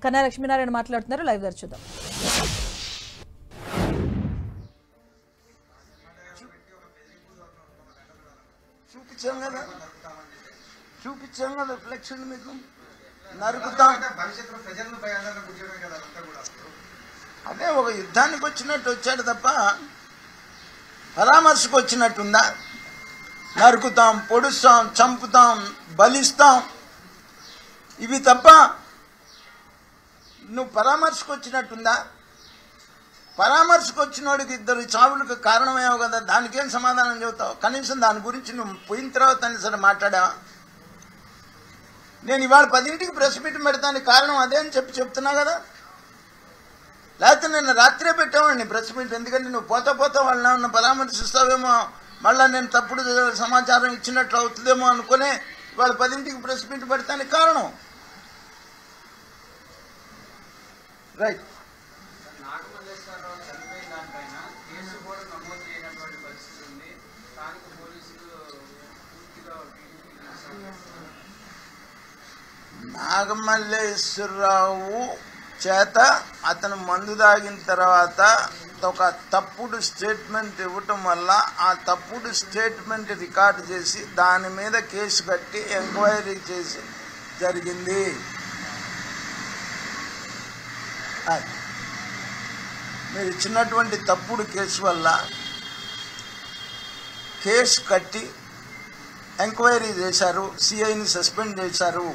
కన్నా లక్ష్మీనారాయణ మాట్లాడుతున్నారు, లైవ్ ద్వారా చూద్దాం. చూపించాం కదా ఫ్లెక్షన్ మీకు నరుకుతాం. అదే ఒక యుద్ధానికి వచ్చినట్టు వచ్చాడు తప్ప పరామర్శకు వచ్చినట్టుందా? నరుకుతాం, పొడుస్తాం, చంపుతాం, బలిస్తాం, ఇవి తప్ప నువ్వు పరామర్శకు వచ్చినట్టుందా? పరామర్శకు వచ్చినోడికి 2 చావులకు కారణమేమో కదా, దానికేం సమాధానం చెబుతావు? కనీసం దాని గురించి నువ్వు పోయిన తర్వాత సరే మాట్లాడావా? నేను ఇవాళ 10ంటికి ప్రెస్ మీట్ పెడతానికి కారణం అదే అని చెప్తున్నా కదా. లేకపోతే నేను రాత్రే పెట్టేవాడిని ప్రెస్ మీట్. ఎందుకంటే నువ్వు పోతా వాళ్ళని ఏమన్నా పరామర్శిస్తావేమో, మళ్ళీ నేను తప్పుడు సమాచారం ఇచ్చినట్లు అవుతుందేమో అనుకునే ఇవాళ 10ంటికి ప్రెస్ మీట్ పెడతానికి కారణం. రైట్. నాగమల్లేశ్వరరావు చేత అతను మందు తాగిన తర్వాత ఒక తప్పుడు స్టేట్మెంట్ ఇవ్వటం వల్ల ఆ తప్పుడు స్టేట్మెంట్ రికార్డు చేసి దాని మీద కేసు కట్టి ఎంక్వైరీ చేసి జరిగింది. మీరు ఇచ్చినటువంటి తప్పుడు కేసు వల్ల కేసు కట్టి ఎంక్వైరీ చేశారు, సిఐని సస్పెండ్ చేశారు.